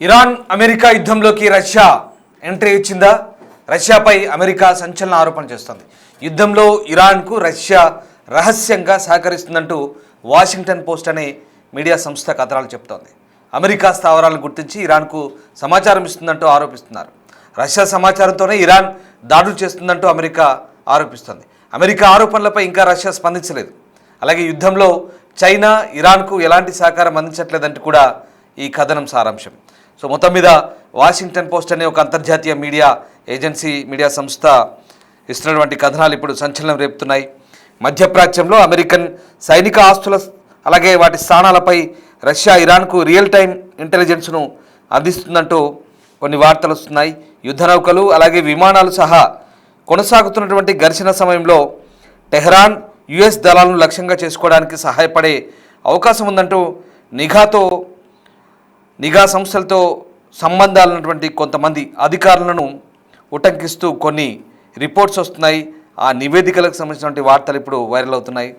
Iran America యుద్ధంలోకి Russia entry ఇచ్చిందా? రష్యాపై America సంచలన ఆరోపణ చేస్తోంది. యుద్ధంలో ఇరాన్కు రష్యా రహస్యంగా సహకరిస్తుందంటూ వాషింగ్టన్ పోస్ట్ అనే మీడియా సంస్థ కథనాలు చెప్తోంది. అమెరికా స్థావరాలను గుర్తించి ఇరాన్కు సమాచారం ఇస్తుందంటూ ఆరోపిస్తున్నారు. రష్యా సమాచారంతోనే ఇరాన్ దాడులు చేస్తుందంటూ అమెరికా ఆరోపిస్తోంది. అమెరికా ఆరోపణలపై ఇంకా రష్యా స్పందించలేదు. అలాగే యుద్ధంలో చైనా ఇరాన్కు ఎలాంటి సహకారం అందించట్లేదంటూ కూడా ఈ కథనం సారాంశం. సో మొత్తం మీద వాషింగ్టన్ పోస్ట్ అనే ఒక అంతర్జాతీయ మీడియా ఏజెన్సీ మీడియా సంస్థ ఇస్తున్నటువంటి కథనాలు ఇప్పుడు సంచలనం రేపుతున్నాయి. మధ్యప్రాచ్యంలో అమెరికన్ సైనిక ఆస్తుల అలాగే వాటి స్థానాలపై రష్యా ఇరాన్కు రియల్ టైం ఇంటెలిజెన్స్ను అందిస్తుందంటూ కొన్ని వార్తలు వస్తున్నాయి. యుద్ధ నౌకలు అలాగే విమానాలు సహా కొనసాగుతున్నటువంటి ఘర్షణ సమయంలో టెహ్రాన్ యుఎస్ దళాలను లక్ష్యంగా చేసుకోవడానికి సహాయపడే అవకాశం ఉందంటూ నిఘా సంస్థలతో సంబంధాలున్నటువంటి కొంతమంది అధికారులను ఉటంకిస్తూ కొన్ని రిపోర్ట్స్ వస్తున్నాయి. ఆ నివేదికలకు సంబంధించినటువంటి వార్తలు ఇప్పుడు వైరల్ అవుతున్నాయి.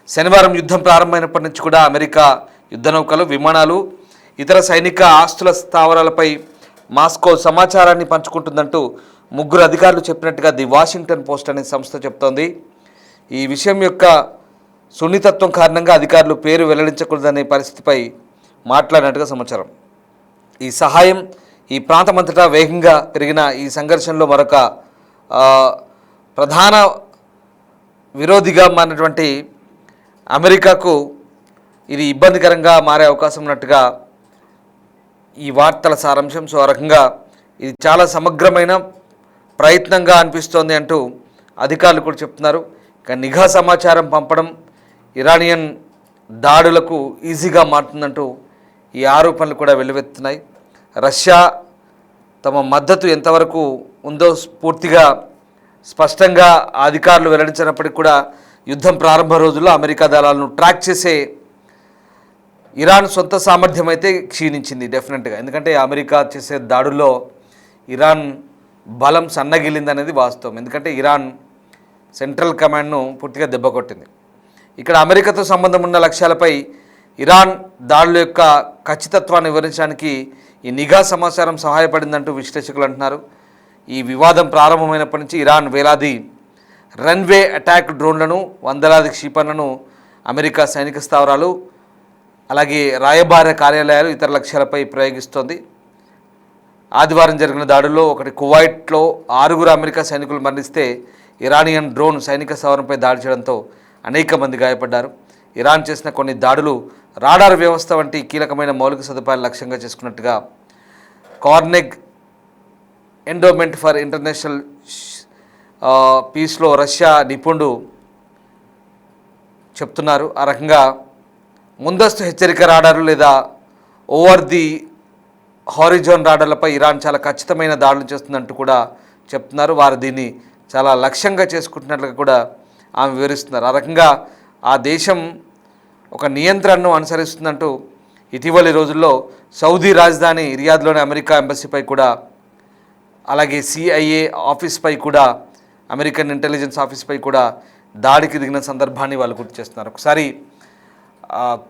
శనివారం యుద్ధం ప్రారంభమైనప్పటి నుంచి కూడా అమెరికా యుద్ధ నౌకలు విమానాలు ఇతర సైనిక ఆస్తుల స్థావరాలపై మాస్కో సమాచారాన్ని పంచుకుంటుందంటూ ముగ్గురు అధికారులు చెప్పినట్టుగా ది వాషింగ్టన్ పోస్ట్ అనే సంస్థ చెప్తోంది. ఈ విషయం యొక్క సున్నితత్వం కారణంగా అధికారులు పేరు వెల్లడించకూడదనే పరిస్థితిపై మాట్లాడినట్టుగా సమాచారం. ఈ సహాయం ఈ ప్రాంతమంతటా వేగంగా పెరిగిన ఈ సంఘర్షణలో మరొక ప్రధాన విరోధిగా మారినటువంటి అమెరికాకు ఇది ఇబ్బందికరంగా మారే అవకాశం ఉన్నట్టుగా ఈ వార్తల సారాంశం. సో ఆ రకంగా ఇది చాలా సమగ్రమైన ప్రయత్నంగా అనిపిస్తోంది అంటూ అధికారులు కూడా చెప్తున్నారు. ఇక నిఘా సమాచారం పంపడం ఇరానియన్ దాడులకు ఈజీగా మారుతుందంటూ ఈ ఆరోపణలు కూడా వెల్లువెత్తుతున్నాయి. రష్యా తమ మద్దతు ఎంతవరకు ఉందో పూర్తిగా స్పష్టంగా అధికారులు వెల్లడించినప్పటికీ కూడా యుద్ధం ప్రారంభ రోజుల్లో అమెరికా దళాలను ట్రాక్ చేసే ఇరాన్ సొంత సామర్థ్యం అయితే క్షీణించింది డెఫినెట్గా. ఎందుకంటే అమెరికా చేసే దాడుల్లో ఇరాన్ బలం సన్నగిల్లిందనేది వాస్తవం. ఎందుకంటే ఇరాన్ సెంట్రల్ కమాండ్ను పూర్తిగా దెబ్బకొట్టింది. ఇక్కడ అమెరికాతో సంబంధం ఉన్న లక్ష్యాలపై ఇరాన్ దాడుల యొక్క ఖచ్చితత్వాన్ని వివరించడానికి ఈ నిఘా సమాచారం సహాయపడిందంటూ విశ్లేషకులు అంటున్నారు. ఈ వివాదం ప్రారంభమైనప్పటి నుంచి ఇరాన్ వేలాది రన్వే అటాక్ డ్రోన్లను, వందలాది క్షిపణులను అమెరికా సైనిక స్థావరాలు అలాగే రాయబార కార్యాలయాలు ఇతర లక్ష్యాలపై ప్రయోగిస్తోంది. ఆదివారం జరిగిన దాడుల్లో ఒకటి కువైట్లో 6 అమెరికా సైనికులు మరణిస్తే ఇరానియన్ డ్రోన్ సైనిక స్థావరంపై దాడి చేయడంతో అనేక మంది గాయపడ్డారు. ఇరాన్ చేసిన కొన్ని దాడులు రాడార్ వ్యవస్థ వంటి కీలకమైన మౌలిక సదుపాయాలు లక్ష్యంగా చేసుకున్నట్టుగా కార్నెగ్ ఎండోమెంట్ ఫర్ ఇంటర్నేషనల్ పీస్లో రష్యా నిపుణుడు చెప్తున్నారు. ఆ రకంగా ముందస్తు హెచ్చరిక రాడార్లు లేదా ఓవర్ ది హారిజోన్ రాడార్లపై ఇరాన్ చాలా ఖచ్చితమైన దాడులు చేస్తుందంటూ కూడా చెప్తున్నారు. వారు దీన్ని చాలా లక్ష్యంగా చేసుకుంటున్నట్లుగా కూడా ఆమె వివరిస్తున్నారు. ఆ రకంగా ఆ దేశం ఒక నియంత్రణను అనుసరిస్తుందంటూ ఇటీవలి రోజుల్లో సౌదీ రాజధాని రియాద్లోని అమెరికా ఎంబసీపై కూడా అలాగే CIA ఆఫీస్పై కూడా అమెరికన్ ఇంటెలిజెన్స్ ఆఫీస్పై కూడా దాడికి దిగిన సందర్భాన్ని వాళ్ళు గుర్తు చేస్తున్నారు. ఒకసారి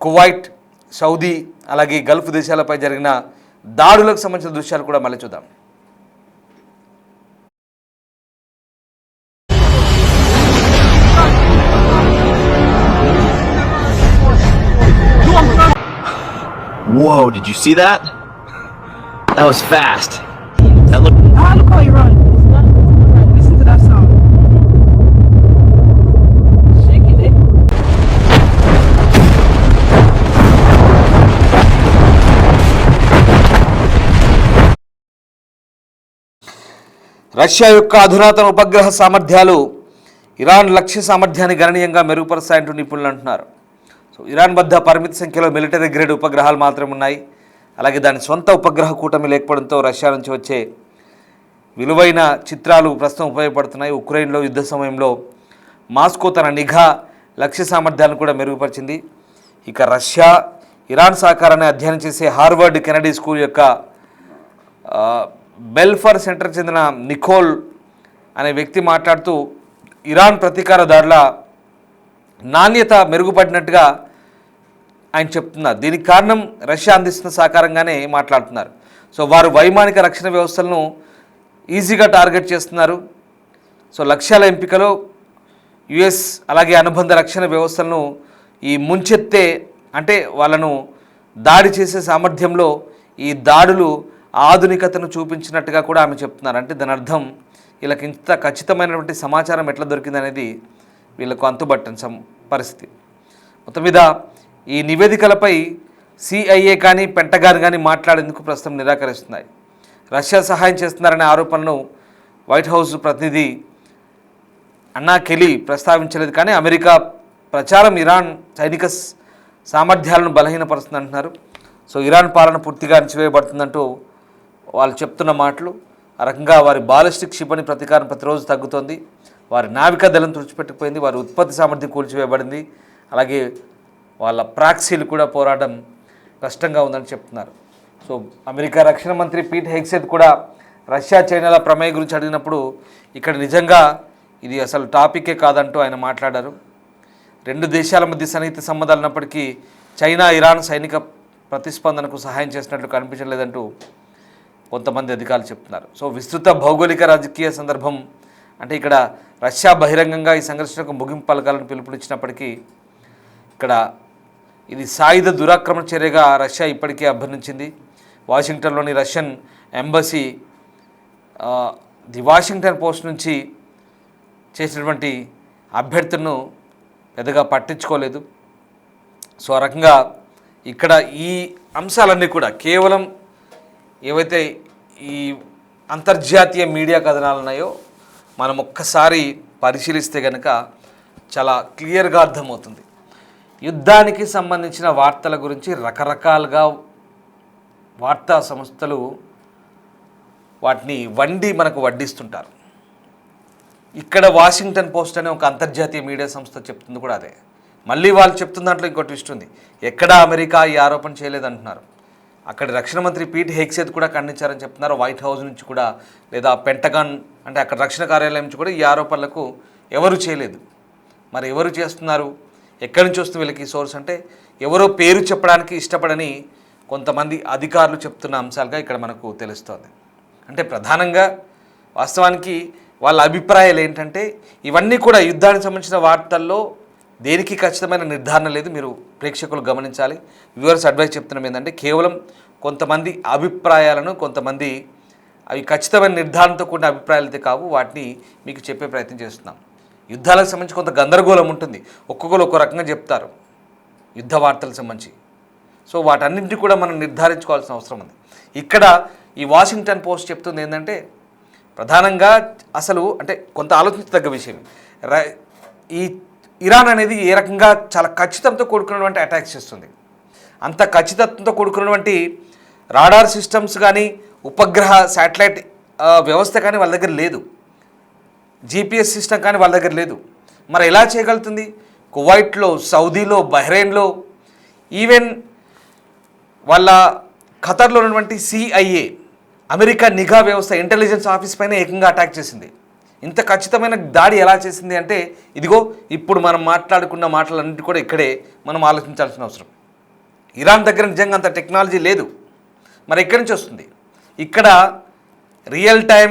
కువైట్, సౌదీ అలాగే గల్ఫ్ దేశాలపై జరిగిన దాడులకు సంబంధించిన దృశ్యాలు కూడా మళ్ళీ చూద్దాం. Whoa, did you see that? That was fast. That looked... Look how you run. Listen to that sound. Shaking it. Russia యొక్క అధునాతన ఉపగ్రహ సామర్థ్యాలు ఇరాన్ లక్ష్య సామర్థ్యాన్ని గణనీయంగా మెరుగుపరుస్తాయంటూ నిపుణులు అంటున్నారు. సో ఇరాన్ వద్ద పరిమిత సంఖ్యలో మిలిటరీ గ్రేడ్ ఉపగ్రహాలు మాత్రమే ఉన్నాయి. అలాగే దాని సొంత ఉపగ్రహ కూటమి లేకపోవడంతో రష్యా నుంచి వచ్చే విలువైన చిత్రాలు ప్రస్తుతం ఉపయోగపడుతున్నాయి. ఉక్రెయిన్లో యుద్ధ సమయంలో మాస్కో తన నిఘా లక్ష్య సామర్థ్యాలను కూడా మెరుగుపరిచింది. ఇక రష్యా ఇరాన్ సహకారాన్ని అధ్యయనం చేసే హార్వర్డ్ కెనడీ స్కూల్ యొక్క బెల్ఫర్ సెంటర్కి చెందిన నికోల్ అనే వ్యక్తి మాట్లాడుతూ ఇరాన్ ప్రతీకార దాడుల నాణ్యత మెరుగుపడినట్టుగా ఆయన చెప్తున్నారు. దీనికి కారణం రష్యా అందిస్తున్న సహకారంగానే మాట్లాడుతున్నారు. సో వారు వైమానిక రక్షణ వ్యవస్థలను ఈజీగా టార్గెట్ చేస్తున్నారు. సో లక్ష్యాల ఎంపికలో యుఎస్ అలాగే అనుబంధ రక్షణ వ్యవస్థలను ఈ ముంచెత్తే అంటే వాళ్ళను దాడి చేసే సామర్థ్యంలో ఈ దాడులు ఆధునికతను చూపించినట్టుగా కూడా ఆమె చెప్తున్నారు. అంటే దాని అర్థం వీళ్ళకి ఇంత ఖచ్చితమైనటువంటి సమాచారం ఎట్లా దొరికిందనేది వీళ్ళకు అంతుబట్టని పరిస్థితి. మొత్తం మీద ఈ నివేదికలపై సిఐఏ కానీ పెంటగాన్ కానీ మాట్లాడేందుకు ప్రస్తుతం నిరాకరిస్తున్నాయి. రష్యా సహాయం చేస్తున్నారనే ఆరోపణలను వైట్ హౌస్ ప్రతినిధి అన్నా కెలీ ప్రస్తావించలేదు. కానీ అమెరికా ప్రచారం ఇరాన్ సైనిక సామర్థ్యాలను బలహీనపరుస్తుంది అంటున్నారు. సో ఇరాన్ పాలన పూర్తిగా అణచివేయబడుతుందంటూ వాళ్ళు చెప్తున్న మాటలు. ఆ రకంగా వారి బాలిస్టిక్ క్షిపణి ప్రతీకారం ప్రతిరోజు తగ్గుతోంది. వారి నావికా దళం తుడిచిపెట్టుకుపోయింది. వారి ఉత్పత్తి సామర్థ్యం కూల్చివేయబడింది. అలాగే వాళ్ళ ప్రాక్సీలు కూడా పోరాటం కష్టంగా ఉందని చెప్తున్నారు. సో అమెరికా రక్షణ మంత్రి పీట్ హెగ్సెత్ కూడా రష్యా చైనాల ప్రమేయం గురించి అడిగినప్పుడు ఇక్కడ నిజంగా ఇది అసలు టాపికే కాదంటూ ఆయన మాట్లాడారు. రెండు దేశాల మధ్య సన్నిహిత సంబంధాలు ఉన్నప్పటికీ చైనా ఇరాన్ సైనిక ప్రతిస్పందనకు సహాయం చేసినట్లు కనిపించలేదంటూ కొంతమంది అధికారులు చెప్తున్నారు. సో విస్తృత భౌగోళిక రాజకీయ సందర్భం అంటే ఇక్కడ రష్యా బహిరంగంగా ఈ సంఘర్షణకు ముగింపు పలకాలను పిలుపునిచ్చినప్పటికీ ఇక్కడ ఇది సాయుధ దురాక్రమణ చర్యగా రష్యా ఇప్పటికే అభ్యర్థించింది. వాషింగ్టన్లోని Russian embassy the Washington Post నుంచి చేసినటువంటి అభ్యర్థులను పెద్దగా పట్టించుకోలేదు. సో ఆ రకంగా ఇక్కడ ఈ అంశాలన్నీ కూడా కేవలం ఏవైతే ఈ అంతర్జాతీయ మీడియా కథనాలు ఉన్నాయో మనం ఒక్కసారి పరిశీలిస్తే కనుక చాలా క్లియర్గా అర్థమవుతుంది. యుద్ధానికి సంబంధించిన వార్తల గురించి రకరకాలుగా వార్తా సంస్థలు వాటిని మనకు వడ్డిస్తుంటారు. ఇక్కడ వాషింగ్టన్ పోస్ట్ అనే ఒక అంతర్జాతీయ మీడియా సంస్థ చెప్తుంది కూడా అదే. మళ్ళీ వాళ్ళు చెప్తున్న దాంట్లో ఇంకో ట్విస్ట్ ఉంది. ఎక్కడా అమెరికా ఈ ఆరోపణ చేయలేదంటున్నారు. అక్కడ రక్షణ మంత్రి పీట్ హెగ్సెత్ కూడా ఖండించారని చెప్తున్నారు. వైట్ హౌస్ నుంచి కూడా లేదా పెంటగాన్ అంటే అక్కడ రక్షణ కార్యాలయం నుంచి కూడా ఈ ఆరోపణలకు ఎవరు చేయలేదు. మరి ఎవరు చేస్తున్నారు, ఎక్కడి నుంచి వస్తుంది వీళ్ళకి సోర్స్ అంటే ఎవరో పేరు చెప్పడానికి ఇష్టపడని కొంతమంది అధికారులు చెప్తున్న అంశాలుగా ఇక్కడ మనకు తెలుస్తోంది. అంటే ప్రధానంగా వాస్తవానికి వాళ్ళ అభిప్రాయాలు ఏంటంటే ఇవన్నీ కూడా యుద్ధానికి సంబంధించిన వార్తల్లో దేనికి ఖచ్చితమైన నిర్ధారణ లేదు. మీరు ప్రేక్షకులు గమనించాలి. వ్యూవర్స్ అడ్వైస్ చెప్తున్నాం ఏంటంటే కేవలం కొంతమంది అభిప్రాయాలను కొంతమంది అవి ఖచ్చితమైన నిర్ధారణతో కూడిన అభిప్రాయాలైతే కావు, వాటిని మీకు చెప్పే ప్రయత్నం చేస్తున్నాం. యుద్ధాలకు సంబంధించి కొంత గందరగోళం ఉంటుంది. ఒక్కొక్కరు ఒక్కో రకంగా చెప్తారు యుద్ధ వార్తలకు సంబంధించి. సో వాటన్నింటినీ కూడా మనం నిర్ధారించుకోవాల్సిన అవసరం ఉంది. ఇక్కడ ఈ వాషింగ్టన్ పోస్ట్ చెప్తుంది ఏంటంటే ప్రధానంగా అసలు అంటే కొంత ఆలోచించదగ్గ విషయం ఈ ఇరాన్ అనేది ఏ రకంగా చాలా ఖచ్చితంతో కూడుకున్నటువంటి అటాక్స్ చేస్తుంది. అంత ఖచ్చితంతో కూడుకున్నటువంటి రాడార్ సిస్టమ్స్ కానీ ఉపగ్రహ శాటిలైట్ వ్యవస్థ కానీ వాళ్ళ దగ్గర లేదు. జీపీఎస్ సిస్టమ్ కానీ వాళ్ళ దగ్గర లేదు. మరి ఎలా చేయగలుగుతుంది? కువైట్లో, సౌదీలో, బహ్రెయిన్లో, ఈవెన్ వాళ్ళ ఖతర్లో ఉన్నటువంటి సిఐఏ అమెరికా నిఘా వ్యవస్థ ఇంటెలిజెన్స్ ఆఫీస్ పైన ఏకంగా అటాక్ చేసింది. ఇంత ఖచ్చితమైన దాడి ఎలా చేసింది అంటే ఇదిగో ఇప్పుడు మనం మాట్లాడుకున్న మాటలన్నింటి కూడా ఇక్కడే మనం ఆలోచించాల్సిన అవసరం. ఇరాన్ దగ్గర నిజంగా అంత టెక్నాలజీ లేదు. మరి ఎక్కడి నుంచి వస్తుంది? ఇక్కడ రియల్ టైం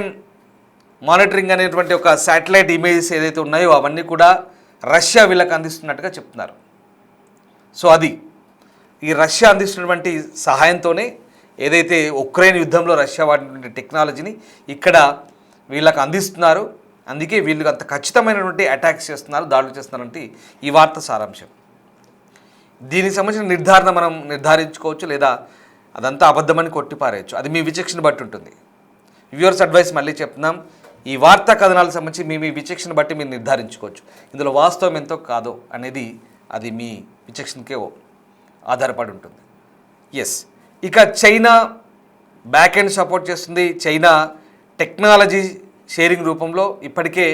మానిటరింగ్ అనేటువంటి ఒక శాటిలైట్ ఇమేజెస్ ఏదైతే ఉన్నాయో అవన్నీ కూడా రష్యా వీళ్ళకి అందిస్తున్నట్టుగా చెప్తున్నారు. సో అది ఈ రష్యా అందిస్తున్నటువంటి సహాయంతోనే ఏదైతే ఉక్రెయిన్ యుద్ధంలో రష్యా వాడినటువంటి టెక్నాలజీని ఇక్కడ వీళ్ళకి అందిస్తున్నారు. అందుకే వీళ్ళు అంత ఖచ్చితమైనటువంటి అటాక్స్ చేస్తున్నారు, దాడులు చేస్తున్నారంటే ఈ వార్త సారాంశం. దీనికి సంబంధించిన నిర్ధారణ మనం నిర్ధారించుకోవచ్చు, లేదా అదంతా అబద్ధమని కొట్టిపారేయచ్చు. అది మీ విచక్షణ బట్టి ఉంటుంది. వ్యూవర్స్ అడ్వైస్ మళ్ళీ చెప్తున్నాం, ఈ వార్తా కథనాలకు సంబంధించి మీ విచక్షణ బట్టి మీరు నిర్ధారించుకోవచ్చు. ఇందులో వాస్తవం ఎంతో కాదో అనేది అది మీ విచక్షణకే ఆధారపడి ఉంటుంది. ఎస్, ఇక చైనా బ్యాక్ ఎండ్ సపోర్ట్ చేస్తుంది. చైనా టెక్నాలజీ షేరింగ్ రూపంలో ఇప్పటికే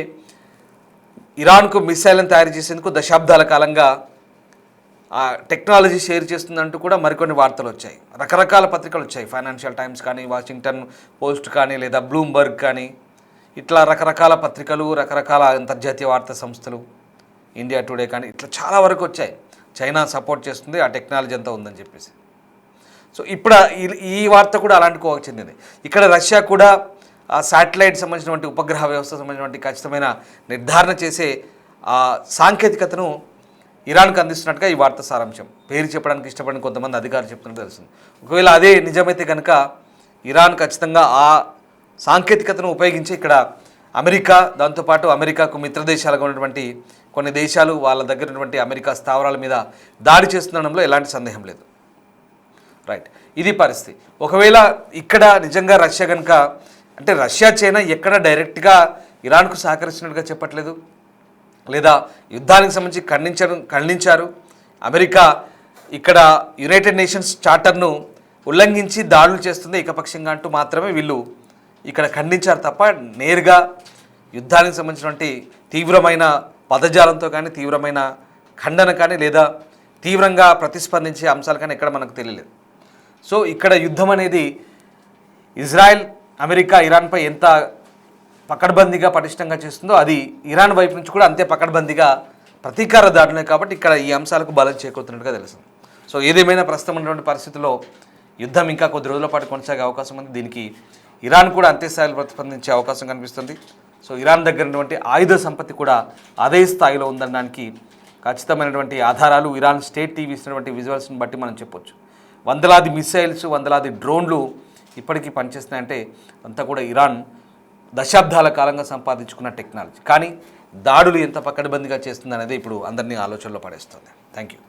ఇరాన్కు మిసైల్ని తయారు చేసేందుకు దశాబ్దాల కాలంగా ఆ టెక్నాలజీ షేర్ చేస్తుందంటూ కూడా మరికొన్ని వార్తలు వచ్చాయి. రకరకాల పత్రికలు వచ్చాయి. ఫైనాన్షియల్ టైమ్స్ కానీ, వాషింగ్టన్ పోస్ట్ కానీ, లేదా బ్లూంబర్గ్ కానీ, ఇట్లా రకరకాల పత్రికలు, రకరకాల అంతర్జాతీయ వార్తా సంస్థలు, ఇండియా టుడే కానీ ఇట్లా చాలా వరకు వచ్చాయి. చైనా సపోర్ట్ చేస్తుంది, ఆ టెక్నాలజీ అంతా ఉందని చెప్పేసి. సో ఇప్పుడు ఈ వార్త కూడా అలాంటి కోవకు చెందింది. ఇక్కడ రష్యా కూడా శాటిలైట్ సంబంధించినటువంటి ఉపగ్రహ వ్యవస్థ సంబంధించినటువంటి ఖచ్చితమైన నిర్ధారణ చేసే సాంకేతికతను ఇరాన్కు అందిస్తున్నట్టుగా ఈ వార్త సారాంశం. పేరు చెప్పడానికి ఇష్టపడిన కొంతమంది అధికారులు చెప్తున్నట్టు తెలుస్తుంది. ఒకవేళ అదే నిజమైతే కనుక ఇరాన్ ఖచ్చితంగా ఆ సాంకేతికతను ఉపయోగించి ఇక్కడ అమెరికా, దాంతోపాటు అమెరికాకు మిత్ర దేశాలుగా ఉన్నటువంటి కొన్ని దేశాలు వాళ్ళ దగ్గర ఉన్నటువంటి అమెరికా స్థావరాల మీద దాడి చేస్తుండడంలో ఎలాంటి సందేహం లేదు. రైట్, ఇది పరిస్థితి. ఒకవేళ ఇక్కడ నిజంగా రష్యా కనుక, అంటే రష్యా చైనా ఎక్కడ డైరెక్ట్గా ఇరాన్కు సహకరిస్తున్నట్టుగా చెప్పట్లేదు, లేదా యుద్ధానికి సంబంధించి ఖండించారు. అమెరికా ఇక్కడ యునైటెడ్ నేషన్స్ చార్టర్ను ఉల్లంఘించి దాడులు చేస్తుంది ఏకపక్షంగా అంటూ మాత్రమే వీళ్ళు ఇక్కడ ఖండించారు తప్ప నేరుగా యుద్ధానికి సంబంధించినటువంటి తీవ్రమైన పదజాలంతో కానీ, తీవ్రమైన ఖండన కానీ, లేదా తీవ్రంగా ప్రతిస్పందించే అంశాలు కానీ ఎక్కడ మనకు తెలియలేదు. సో ఇక్కడ యుద్ధం అనేది ఇజ్రాయెల్, అమెరికా ఇరాన్పై ఎంత పకడ్బందీగా పటిష్టంగా చేస్తుందో అది ఇరాన్ వైపు నుంచి కూడా అంతే పకడ్బందీగా ప్రతీకార దాడులే. కాబట్టి ఇక్కడ ఈ అంశాలకు బలం చేకూరుతున్నట్టుగా తెలుస్తుంది. సో ఏదేమైనా ప్రస్తుతం ఉన్నటువంటి పరిస్థితుల్లో యుద్ధం ఇంకా కొద్ది రోజుల పాటు కొనసాగే అవకాశం ఉంది. దీనికి ఇరాన్ కూడా అంతే స్థాయిలో ప్రతిస్పందించే అవకాశం కనిపిస్తుంది. సో ఇరాన్ దగ్గర ఉన్నటువంటి ఆయుధ సంపత్తి కూడా అదే స్థాయిలో ఉందనడానికి ఖచ్చితమైనటువంటి ఆధారాలు ఇరాన్ స్టేట్ టీవీ ఇస్తున్నటువంటి విజువల్స్ని బట్టి మనం చెప్పొచ్చు. వందలాది మిసైల్స్, వందలాది డ్రోన్లు ఇప్పటికీ పనిచేస్తున్నాయంటే అంతా కూడా ఇరాన్ దశాబ్దాల కాలంగా సంపాదించుకున్న టెక్నాలజీ. కానీ దాడులు ఎంత పకడ్బందీగా చేస్తుంది అనేది ఇప్పుడు అందరినీ ఆలోచనలో పడేస్తుంది. Thank you.